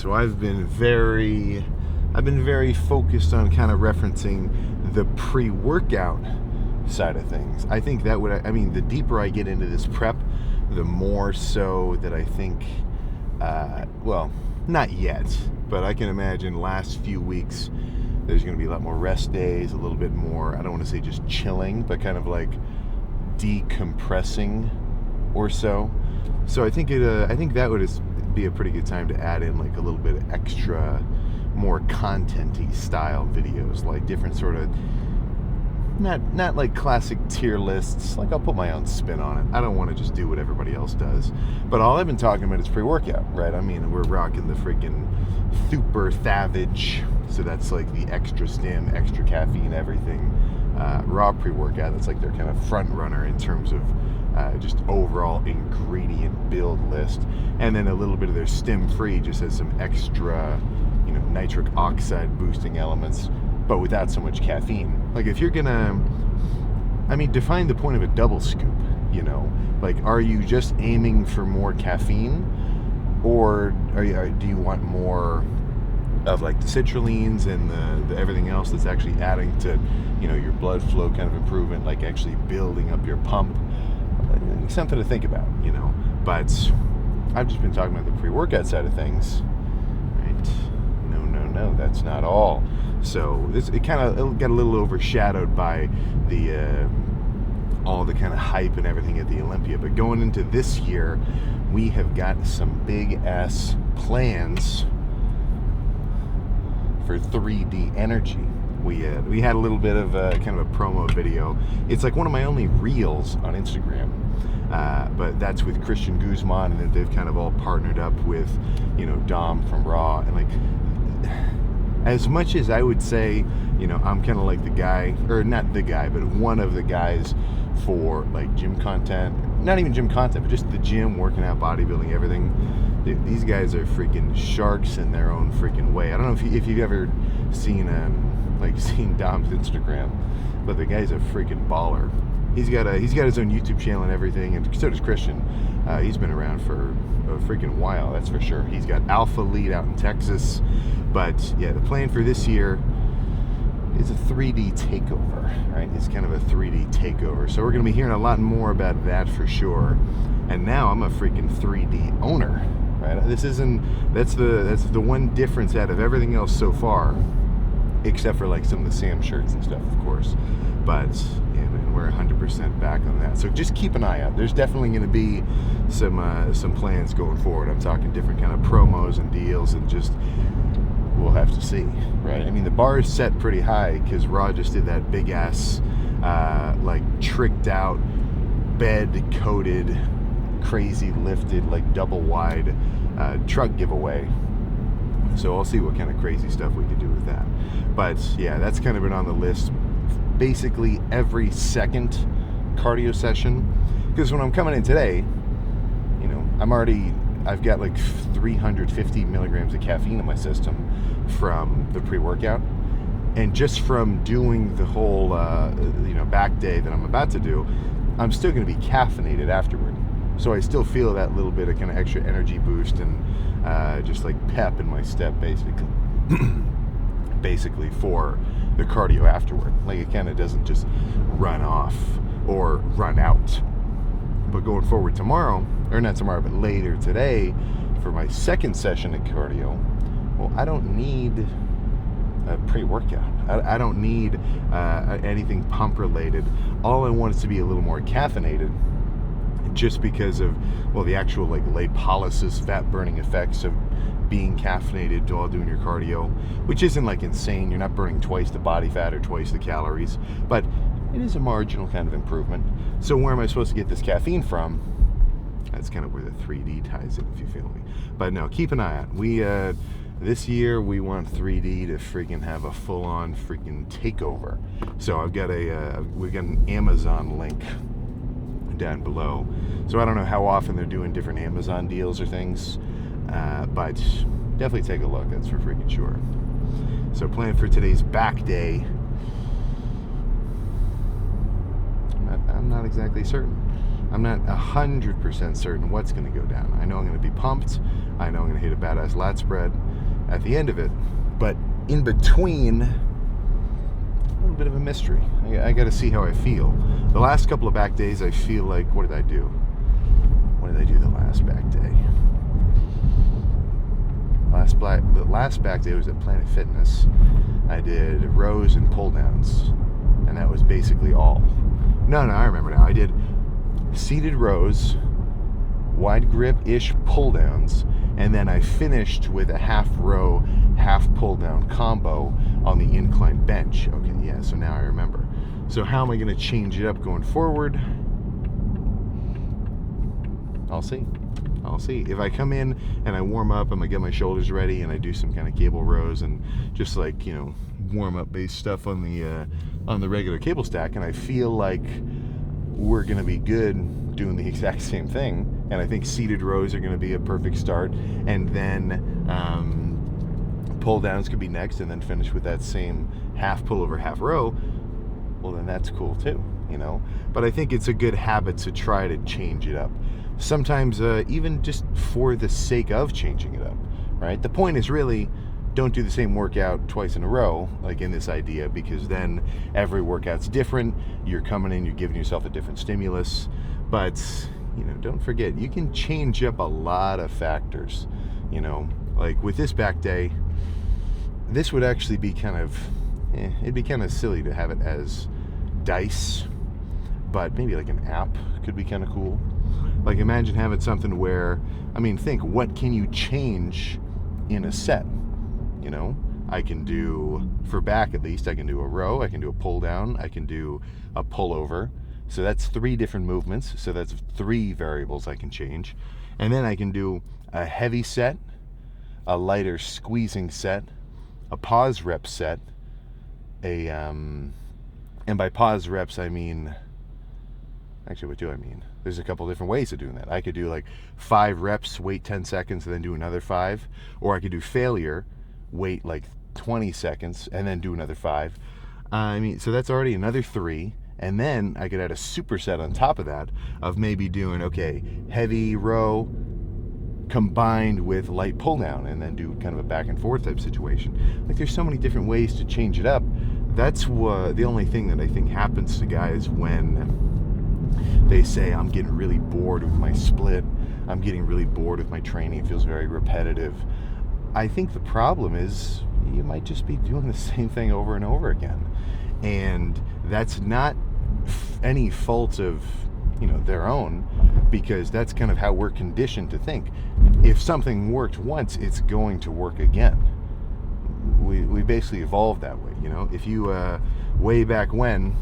So I've been very focused on kind of referencing the pre-workout side of things. I think that would, the deeper I get into this prep, the more so that I think, well, not yet, but I can imagine last few weeks there's going to be a lot more rest days, a little bit more, I don't want to say just chilling, but kind of like decompressing or so. So I think that would be a pretty good time to add in like a little bit of extra, more content-y style videos, like different sort of, not like classic tier lists. Like I'll put my own spin on it. I don't want to just do what everybody else does. But all I've been talking about is pre-workout, right? I mean, we're rocking the freaking Super Thavage. So that's like the extra stim, extra caffeine, everything. Raw pre-workout, that's like their kind of front runner in terms of just overall ingredient build list. And then a little bit of their stim-free just has some extra, nitric oxide boosting elements, but without so much caffeine. Like if you're gonna, define the point of a double scoop, like are you just aiming for more caffeine, or do you want more of like the citrulines and the everything else that's actually adding to, your blood flow kind of improvement, like actually building up your pump? Something to think about, but I've just been talking about the pre-workout side of things, right? No, that's not all. So it got a little overshadowed by the all the kind of hype and everything at the Olympia. But going into this year, we have got some big ass plans for 3D Energy. We had a little bit of kind of a promo video. It's like one of my only reels on Instagram, but that's with Christian Guzman, and they've kind of all partnered up with, Dom from Raw, and like, as much as I would say, I'm kind of like the guy, or not the guy, but one of the guys for like gym content, not even gym content, but just the gym, working out, bodybuilding, everything. These guys are freaking sharks in their own freaking way. I don't know if you've ever seen Dom's Instagram, but the guy's a freaking baller. He's got his own YouTube channel and everything, and so does Christian. He's been around for a freaking while, that's for sure. He's got Alpha Lead out in Texas. But yeah, the plan for this year is a 3D takeover, right? It's kind of a 3D takeover. So we're going to be hearing a lot more about that for sure. And now I'm a freaking 3D owner, right? That's the one difference out of everything else so far, except for like some of the Sam shirts and stuff, of course. But yeah, man, we're 100% back on that. So just keep an eye out. There's definitely going to be some plans going forward. I'm talking different kind of promos and deals, and just we'll have to see, right? The bar is set pretty high because Raw just did that big ass, like tricked out, bed coated, crazy lifted, like double wide truck giveaway. So I'll see what kind of crazy stuff we can do with that. But yeah, that's kind of been on the list. Basically every second cardio session, because when I'm coming in today, I've got like 350 milligrams of caffeine in my system from the pre-workout, and just from doing the whole back day that I'm about to do, I'm still going to be caffeinated afterward. So I still feel that little bit of kind of extra energy boost and just like pep in my step, basically for the cardio afterward. Like it kind of doesn't just run off or run out. But going forward tomorrow, or not tomorrow, but later today, for my second session of cardio, well, I don't need a pre-workout. I don't need anything pump related. All I want is to be a little more caffeinated, just because of, well, the actual like lipolysis, fat burning effects of being caffeinated while doing your cardio, which isn't like insane. You're not burning twice the body fat or twice the calories, but it is a marginal kind of improvement. So where am I supposed to get this caffeine from? That's kind of where the 3D ties in, if you feel me. But no, keep an eye out. We this year we want 3D to freaking have a full-on freaking takeover. So we've got an Amazon link down below. So I don't know how often they're doing different Amazon deals or things, but definitely take a look. That's for freaking sure. So plan for today's back day. I'm not exactly certain. I'm not 100% certain what's going to go down. I know I'm going to be pumped. I know I'm going to hit a badass lat spread. at the end of it. But in between, a little bit of a mystery. I got to see how I feel. The last couple of back days, I feel like, what did I do? What did I do the last back day? The last back day was at Planet Fitness. I did rows and pull downs, and that was basically all. No, I remember now. I did seated rows, wide grip-ish pull downs, and then I finished with a half row, half pull down combo on the incline bench. Okay, yeah, so now I remember. So how am I going to change it up going forward? I'll see. If I come in and I warm up, I'm going to get my shoulders ready and I do some kind of cable rows and just like, warm up base stuff on the regular cable stack, and I feel like we're going to be good doing the exact same thing. And I think seated rows are going to be a perfect start, and then pull downs could be next, and then finish with that same half pullover, half row. Well, then that's cool too, But I think it's a good habit to try to change it up. Sometimes even just for the sake of changing it up, right? The point is really, don't do the same workout twice in a row, like in this idea, because then every workout's different. You're coming in, you're giving yourself a different stimulus. But, don't forget, you can change up a lot of factors. Like with this back day, this would actually be it'd be kind of silly to have it as dice, but maybe like an app could be kind of cool. Like imagine having something where, think, what can you change in a set? I can do, for back at least, I can do a row, I can do a pull down, I can do a pullover. So that's 3 different movements. So that's 3 variables I can change. And then I can do a heavy set, a lighter squeezing set, a pause rep set, and by pause reps I mean, actually what do I mean? There's a couple different ways of doing that. I could do like 5 reps, wait 10 seconds, and then do another 5. Or I could do failure, wait like 20 seconds, and then do another 5. So that's already another 3. And then I could add a superset on top of that of maybe doing, heavy row combined with light pull down, and then do kind of a back and forth type situation. Like there's so many different ways to change it up. That's the only thing that I think happens to guys when they say, I'm getting really bored with my split, I'm getting really bored with my training, it feels very repetitive. I think the problem is you might just be doing the same thing over and over again. And that's not any fault of their own, because that's kind of how we're conditioned to think. If something worked once, it's going to work again. We basically evolved that way. If you way back when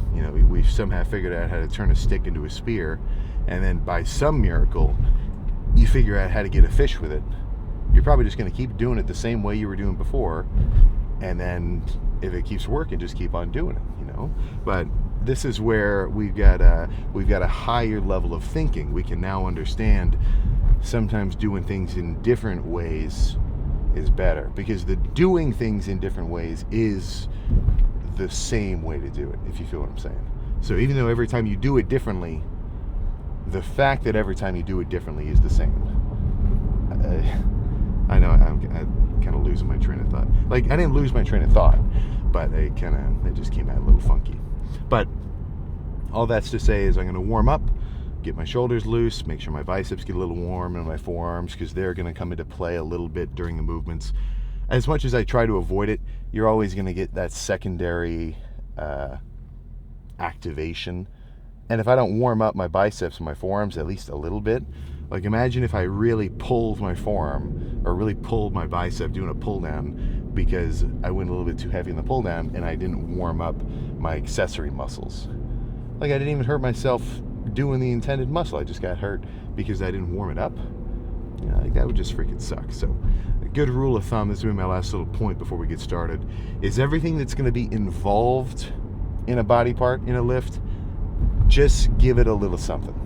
we somehow figured out how to turn a stick into a spear, and then by some miracle you figure out how to get a fish with it, you're probably just going to keep doing it the same way you were doing before, and then if it keeps working, just keep on doing it. But this is where we've got a higher level of thinking. We can now understand sometimes doing things in different ways is better, because the doing things in different ways is the same way to do it, if you feel what I'm saying. So even though every time you do it differently, the fact that every time you do it differently is the same. I know I'm kind of losing my train of thought. Like, I didn't lose my train of thought, but it just came out a little funky. But all that's to say is I'm going to warm up, get my shoulders loose, make sure my biceps get a little warm, and my forearms, because they're going to come into play a little bit during the movements. As much as I try to avoid it, you're always going to get that secondary activation. And if I don't warm up my biceps and my forearms at least a little bit, like imagine if I really pulled my forearm or really pulled my bicep doing a pull down because I went a little bit too heavy in the pull down and I didn't warm up my accessory muscles. Like I didn't even hurt myself doing the intended muscle. I just got hurt because I didn't warm it up. Like that would just freaking suck. So a good rule of thumb, this will be my last little point before we get started, is everything that's going to be involved in a body part, in a lift, just give it a little something.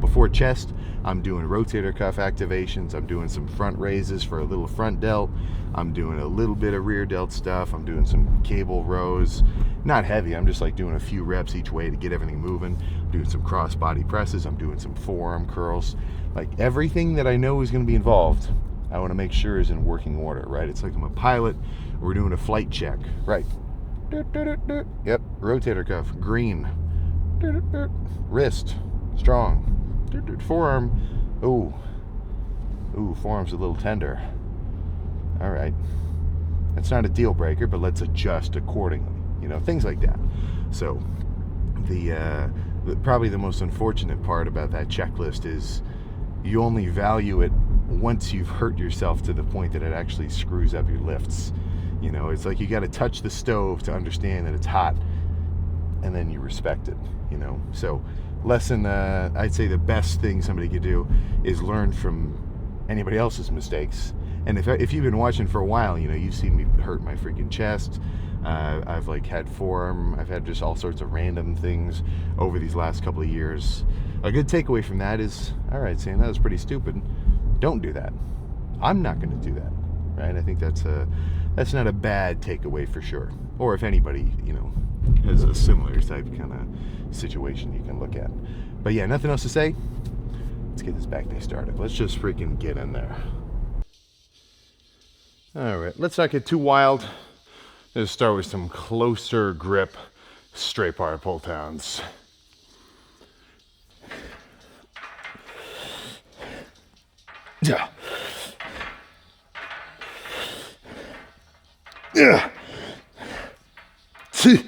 Before chest, I'm doing rotator cuff activations. I'm doing some front raises for a little front delt. I'm doing a little bit of rear delt stuff. I'm doing some cable rows. Not heavy. I'm just like doing a few reps each way to get everything moving. I'm doing some cross body presses. I'm doing some forearm curls. Like everything that I know is going to be involved, I want to make sure is in working order, right? It's like I'm a pilot. We're doing a flight check, right? Yep, rotator cuff, green. Wrist, strong. Forearm, ooh, forearm's a little tender. All right, that's not a deal breaker, but let's adjust accordingly. You know, things like that. So probably the most unfortunate part about that checklist is you only value it once you've hurt yourself to the point that it actually screws up your lifts. You know, it's like you got to touch the stove to understand that it's hot, and then you respect it, you know. So I'd say the best thing somebody could do is learn from anybody else's mistakes. And if you've been watching for a while, you know, you've seen me hurt my freaking chest. I've like had forearm. I've had just all sorts of random things over these last couple of years. A good takeaway from that is, all right, Sam, that was pretty stupid. Don't do that. I'm not going to do that, right? I think that's not a bad takeaway for sure. Or if anybody, you know, has a similar type kind of situation you can look at. But yeah, nothing else to say. Let's get this back day started. Let's just freaking get in there. All right, let's not get too wild. Let's start with some closer grip straight bar pull downs. Yeah. Yeah. See.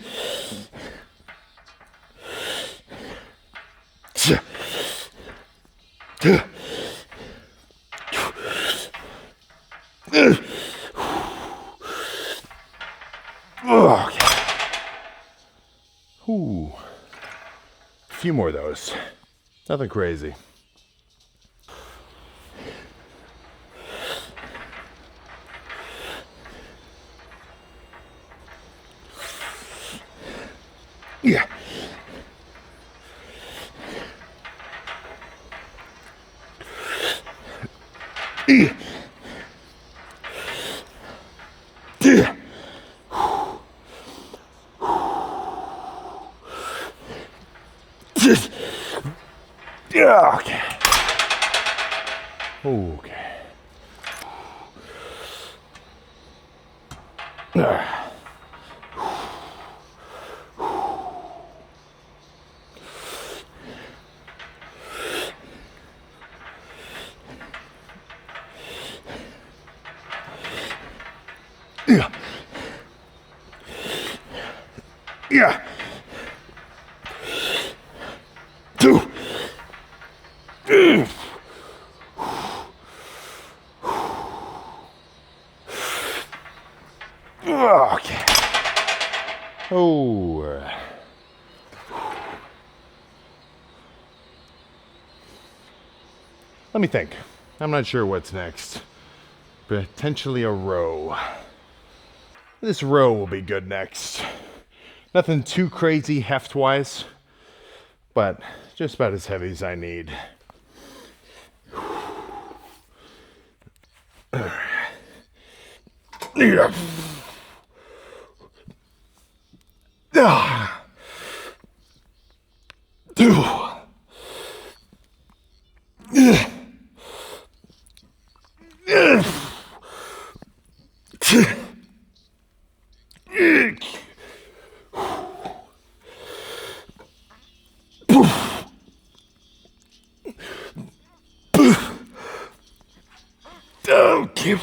Yeah. Okay. Ooh. A few more of those. Nothing crazy. Yeah. Yeah. Yeah. Yeah. Okay. Okay. Yeah. Yeah. Two. Okay. Oh. Let me think. I'm not sure what's next. Potentially a row. This row will be good next. Nothing too crazy heft-wise, but just about as heavy as I need. Yeah. Two. Okay. Oh. Two.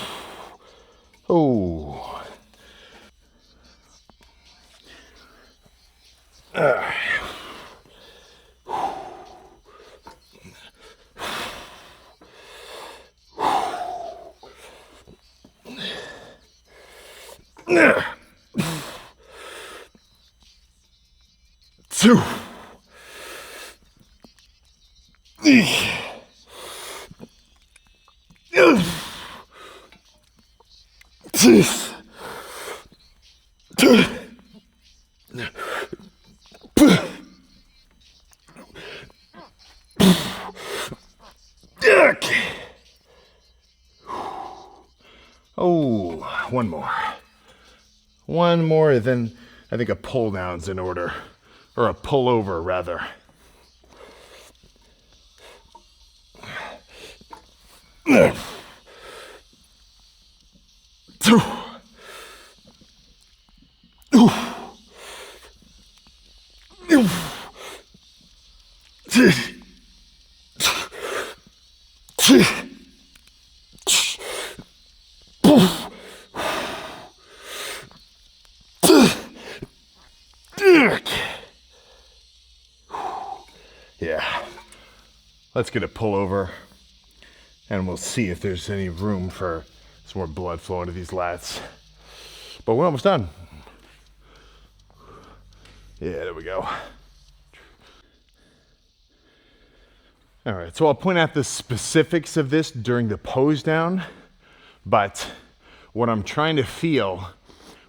Oh, one more. One more, then I think a pull down's in order. Or a pullover, rather. Let's get a pullover, and we'll see if there's any room for some more blood flow into these lats. But we're almost done. Yeah, there we go. All right, so I'll point out the specifics of this during the pose down, but what I'm trying to feel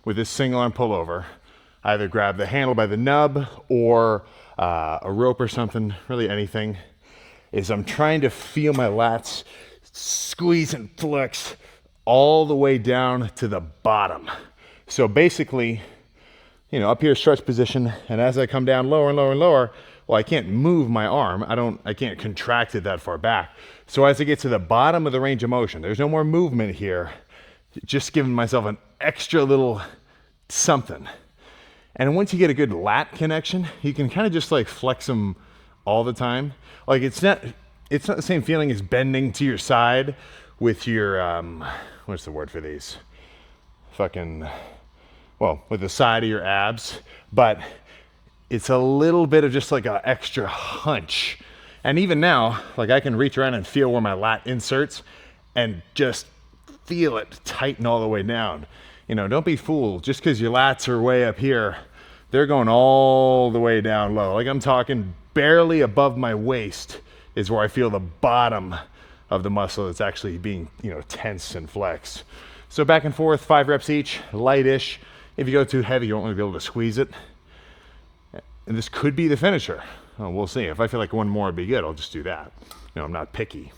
with this single arm pullover, either grab the handle by the nub or a rope or something, really anything, is I'm trying to feel my lats squeeze and flex all the way down to the bottom. So basically, you know, up here stretch position, and as I come down lower and lower and lower, well, I can't move my arm. I can't contract it that far back. So as I get to the bottom of the range of motion, there's no more movement here, just giving myself an extra little something. And once you get a good lat connection, you can kind of just like flex them all the time. Like it's not the same feeling as bending to your side with your, what's the word for these? With the side of your abs, but it's a little bit of just like an extra hunch. And even now, like I can reach around and feel where my lat inserts and just feel it tighten all the way down. You know, don't be fooled. Just because your lats are way up here, they're going all the way down low. Like I'm talking barely above my waist is where I feel the bottom of the muscle that's actually being, you know, tense and flexed. So back and forth, 5 reps each, lightish. If you go too heavy, you won't really be able to squeeze it. And this could be the finisher. Oh, we'll see. If I feel like one more would be good, I'll just do that. You know, I'm not picky.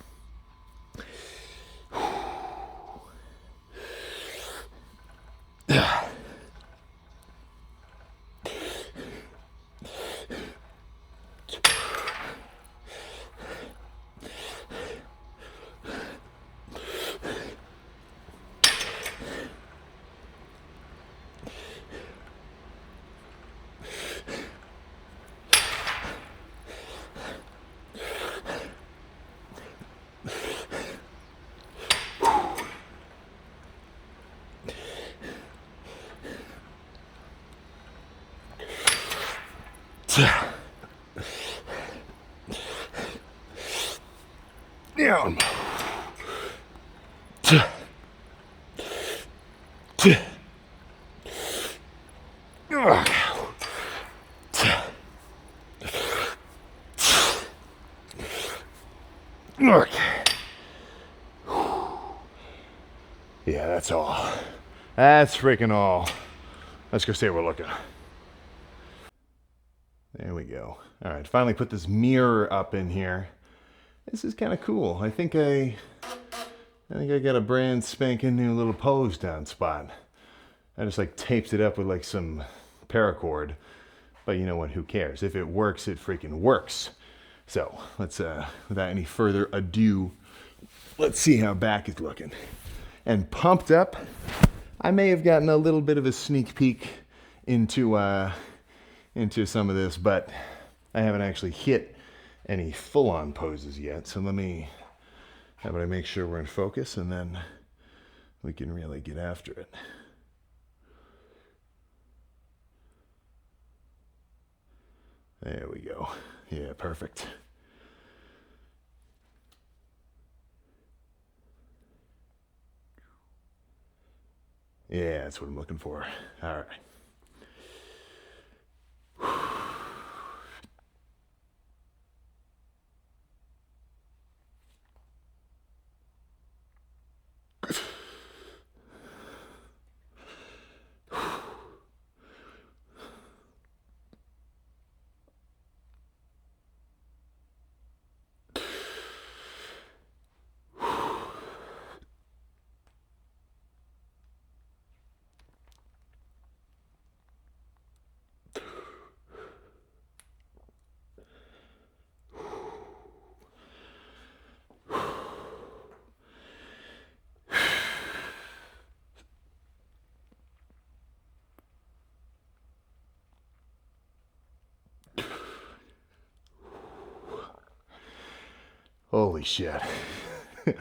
Down. Yeah, that's all. That's freaking all. Let's go see what we're looking. There we go. All right, finally put this mirror up in here. This is kind of cool. I think I got a brand spanking new little pose down spot. I just like taped it up with like some paracord. But you know what, who cares? If it works, it freaking works. So let's, without any further ado, let's see how back is looking. And pumped up, I may have gotten a little bit of a sneak peek into some of this, but I haven't actually hit any full-on poses yet. So how about I make sure we're in focus and then we can really get after it. There we go. Yeah, perfect. Yeah, that's what I'm looking for. All right. Holy shit. All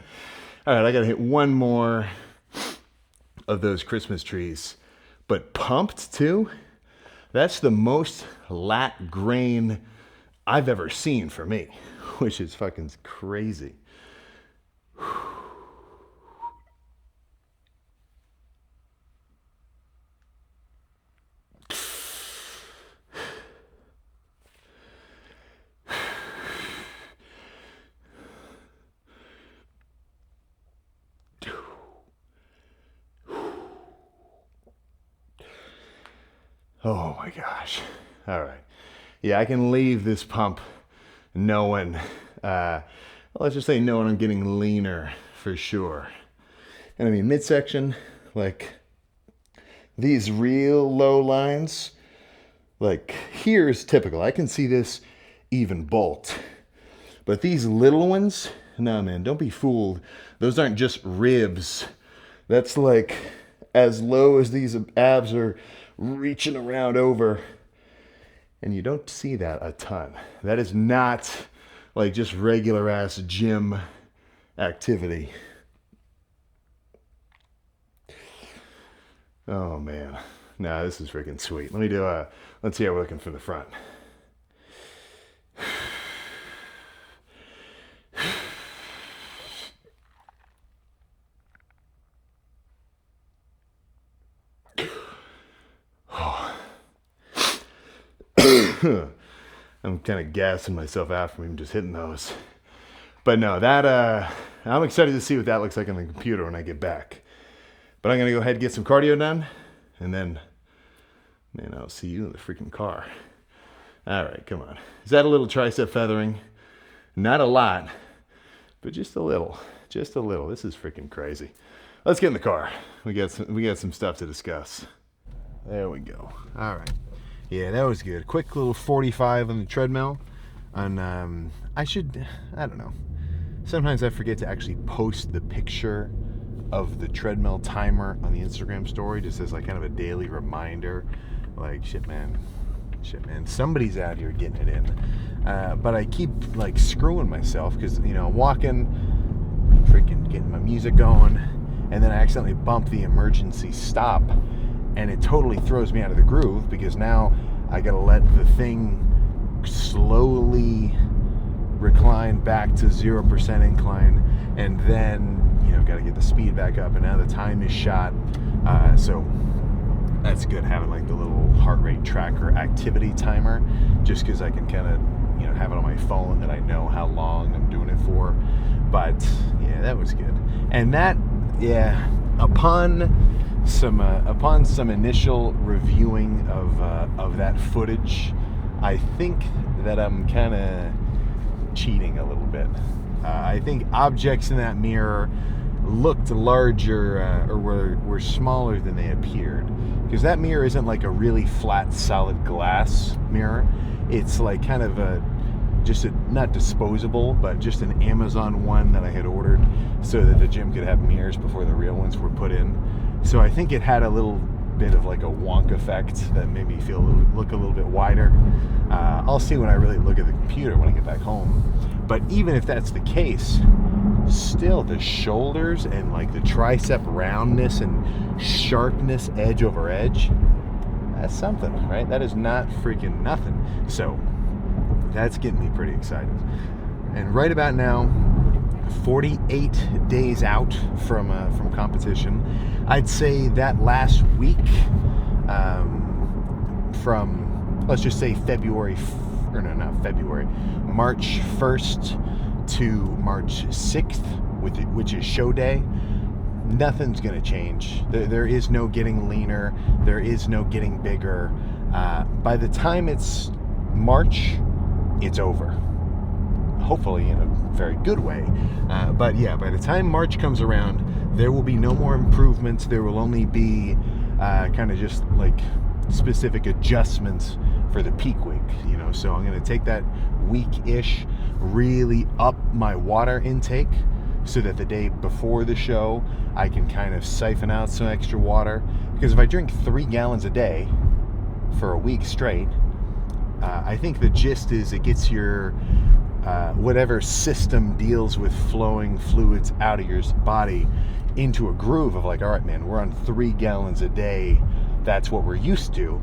right, I gotta hit one more of those Christmas trees, but pumped too. That's the most lat grain I've ever seen for me. which is fucking crazy. Oh my gosh. All right. Yeah, I can leave this pump knowing, let's just say knowing I'm getting leaner for sure. And I mean, midsection, like these real low lines, like here's typical. I can see this even bolt. But these little ones, no man, don't be fooled. Those aren't just ribs. That's like as low as these abs are reaching around over, and you don't see that a ton. That is not like just regular ass gym activity. Oh man, nah, this is freaking sweet. Let me do let's see how we're looking from the front. I'm kind of gassing myself out from even just hitting those. But no, that I'm excited to see what that looks like on the computer when I get back. But I'm gonna go ahead and get some cardio done, and then, man, I'll see you in the freaking car. All right, come on. Is that a little tricep feathering? Not a lot, but just a little. Just a little. This is freaking crazy. Let's get in the car. We got some stuff to discuss. There we go. All right. Yeah, that was good. Quick little 45 on the treadmill. And I don't know. Sometimes I forget to actually post the picture of the treadmill timer on the Instagram story, just as like kind of a daily reminder. Like, shit, man. Somebody's out here getting it in. But I keep like screwing myself because, you know, I'm walking, freaking getting my music going, and then I accidentally bump the emergency stop. And it totally throws me out of the groove because now I gotta let the thing slowly recline back to 0% incline, and then, you know, gotta get the speed back up, and now the time is shot. So that's good having like the little heart rate tracker activity timer, just because I can kind of, you know, have it on my phone that I know how long I'm doing it for. But yeah, that was good. And that, yeah, upon some initial reviewing of that footage, I think that I'm kind of cheating a little bit. I think objects in that mirror looked larger or were smaller than they appeared, because that mirror isn't like a really flat, solid glass mirror. It's like kind of not disposable, but just an Amazon one that I had ordered so that the gym could have mirrors before the real ones were put in. So I think it had a little bit of like a wonk effect that made me look a little bit wider. I'll see when I really look at the computer when I get back home. But even if that's the case, still the shoulders and like the tricep roundness and sharpness edge over edge, that's something, right? That is not freaking nothing. So that's getting me pretty excited. And right about now, 48 days out from competition, I'd say that last week, from, let's just say March 1st to March 6th, which is show day, nothing's going to change. There is no getting leaner. There is no getting bigger. By the time it's March, it's over. Hopefully in a very good way. But yeah, by the time March comes around, there will be no more improvements. There will only be kind of just like specific adjustments for the peak week, you know. So I'm going to take that week-ish, really up my water intake so that the day before the show, I can kind of siphon out some extra water. Because if I drink 3 gallons a day for a week straight, I think the gist is it gets your whatever system deals with flowing fluids out of your body into a groove of like, all right, man, we're on 3 gallons a day. That's what we're used to.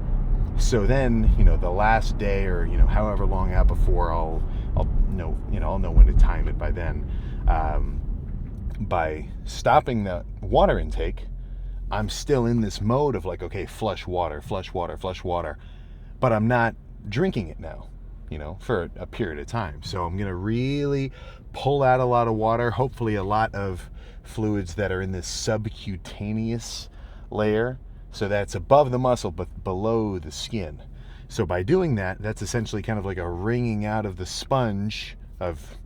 So then, you know, the last day or, you know, however long out before I'll I'll know when to time it by then. By stopping the water intake, I'm still in this mode of like, okay, flush water, but I'm not drinking it now, for a period of time. So I'm going to really pull out a lot of water, hopefully a lot of fluids that are in this subcutaneous layer. So that's above the muscle, but below the skin. So by doing that, that's essentially kind of like a wringing out of the sponge of,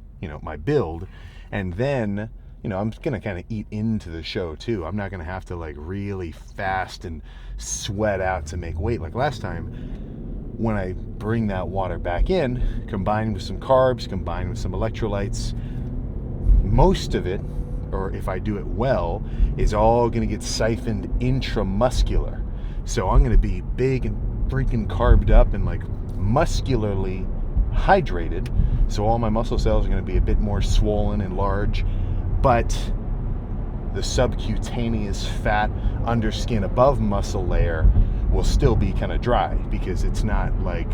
my build. And then, I'm going to kind of eat into the show too. I'm not going to have to like really fast and sweat out to make weight like last time. When I bring that water back in, combined with some carbs, combined with some electrolytes, most of it, or if I do it well, is all going to get siphoned intramuscular. So I'm going to be big and freaking carved up and like muscularly hydrated. So all my muscle cells are going to be a bit more swollen and large, but the subcutaneous fat under skin above muscle layer will still be kind of dry, because it's not like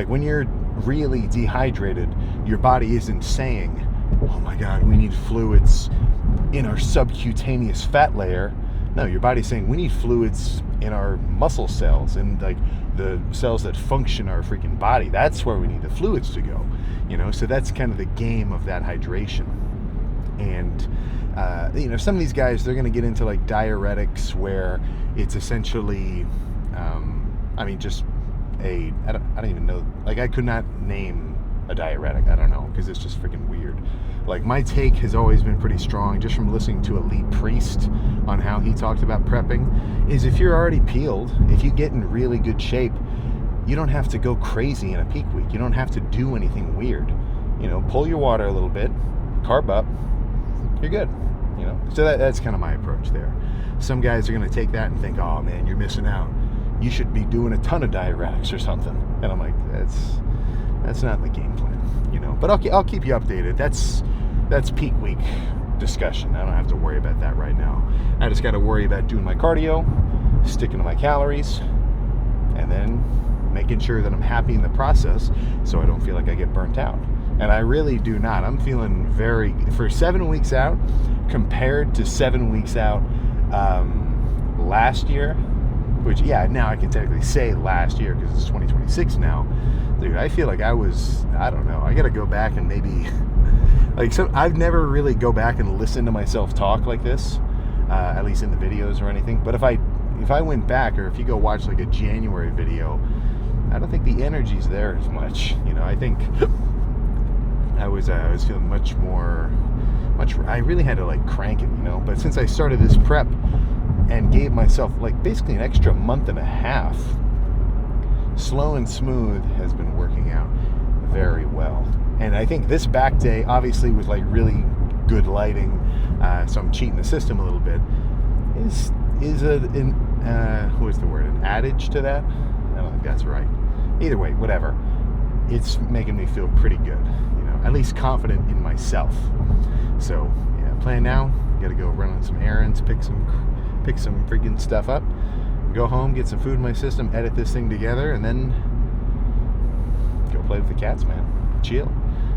when you're really dehydrated, your body isn't saying, oh my God, we need fluids in our subcutaneous fat layer. No, your body's saying we need fluids in our muscle cells and like the cells that function our freaking body. That's where we need the fluids to go, so that's kind of the game of that hydration. And some of these guys, they're going to get into like diuretics where it's essentially just I don't even know, like I could not name a diuretic. I don't know, because it's just freaking weird. Like my take has always been pretty strong, just from listening to Elite Priest on how he talked about prepping, is if you're already peeled, if you get in really good shape, you don't have to go crazy in a peak week. You don't have to do anything weird. Pull your water a little bit, carb up, you're good. So that's kind of my approach there. Some guys are going to take that and think, oh man, you're missing out. You should be doing a ton of diuretics or something. And I'm like, that's not the game plan, But I'll keep you updated. That's peak week discussion. I don't have to worry about that right now. I just got to worry about doing my cardio, sticking to my calories, and then making sure that I'm happy in the process so I don't feel like I get burnt out. And I really do not. I'm feeling for 7 weeks out, compared to 7 weeks out last year, which, now I can technically say last year because it's 2026 now. Dude, I feel like I don't know, I got to go back and maybe, I've never really go back and listen to myself talk like this, at least in the videos or anything. But if I went back, or if you go watch like a January video, I don't think the energy's there as much. I think I was feeling much more, I really had to like crank it, But since I started this prep and gave myself like basically an extra month and a half, slow and smooth has been working out very well. And I think this back day, obviously with like really good lighting, so I'm cheating the system a little bit, is what's the word? An adage to that? I don't think that's right. Either way, whatever. It's making me feel pretty good, at least confident in myself. So plan now. Got to go run on some errands, pick some freaking stuff up, go home, get some food in my system, edit this thing together, and then go play with the cats, man. Chill.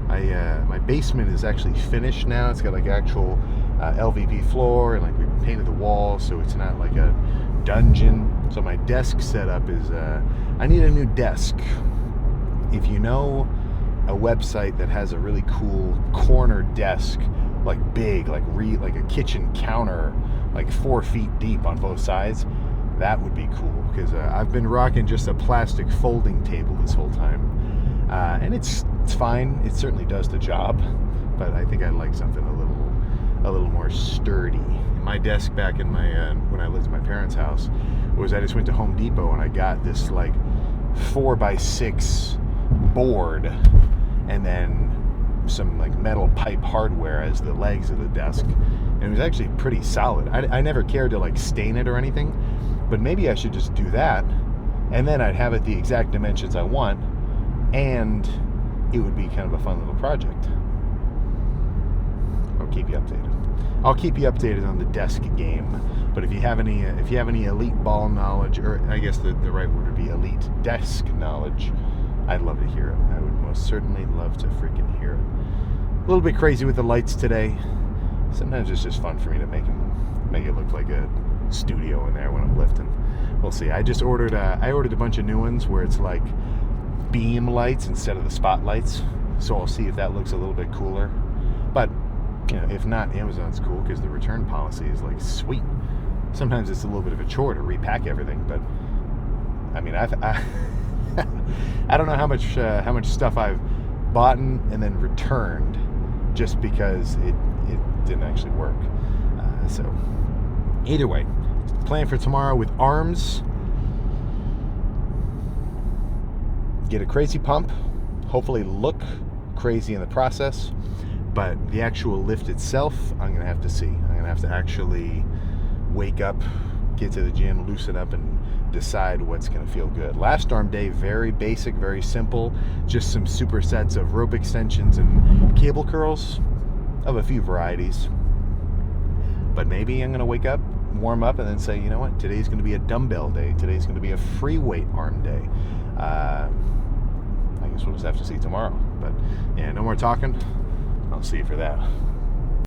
My basement is actually finished now. It's got like actual LVP floor, and like we painted the walls, so it's not like a dungeon. So my desk setup is I need a new desk. If you know a website that has a really cool corner desk, like big, like a kitchen counter, like 4 feet deep on both sides, that would be cool, because I've been rocking just a plastic folding table this whole time, and it's fine. It certainly does the job, but I think I'd like something a little more sturdy. My desk back in my when I lived in my parents' house was, I just went to Home Depot and I got this like 4x6 board, and then some like metal pipe hardware as the legs of the desk, and it was actually pretty solid. I never cared to like stain it or anything, but maybe I should just do that, and then I'd have it the exact dimensions I want, and it would be kind of a fun little project. I'll keep you updated on the desk game. But if you have any elite ball knowledge, or I guess the right word would be elite desk knowledge, I'd love to hear it. I would most certainly love to freaking hear it. A little bit crazy with the lights today. Sometimes it's just fun for me to make it look like a studio in there when I'm lifting. We'll see. I ordered a bunch of new ones where it's like beam lights instead of the spotlights. So I'll see if that looks a little bit cooler. But if not, Amazon's cool because the return policy is like sweet. Sometimes it's a little bit of a chore to repack everything, but I mean, I don't know how much stuff I've bought and then returned just because it didn't actually work. So either way, plan for tomorrow with arms. Get a crazy pump. Hopefully look crazy in the process. But the actual lift itself, I'm going to have to see. I'm going to have to actually wake up, get to the gym, loosen up, and decide what's going to feel good. Last arm day, very basic, very simple. Just some supersets of rope extensions and cable curls of a few varieties. But maybe I'm going to wake up, warm up, and then say, you know what, today's going to be a dumbbell day. Today's going to be a free weight arm day. I guess we'll just have to see tomorrow. But yeah, no more talking. I'll see you for that.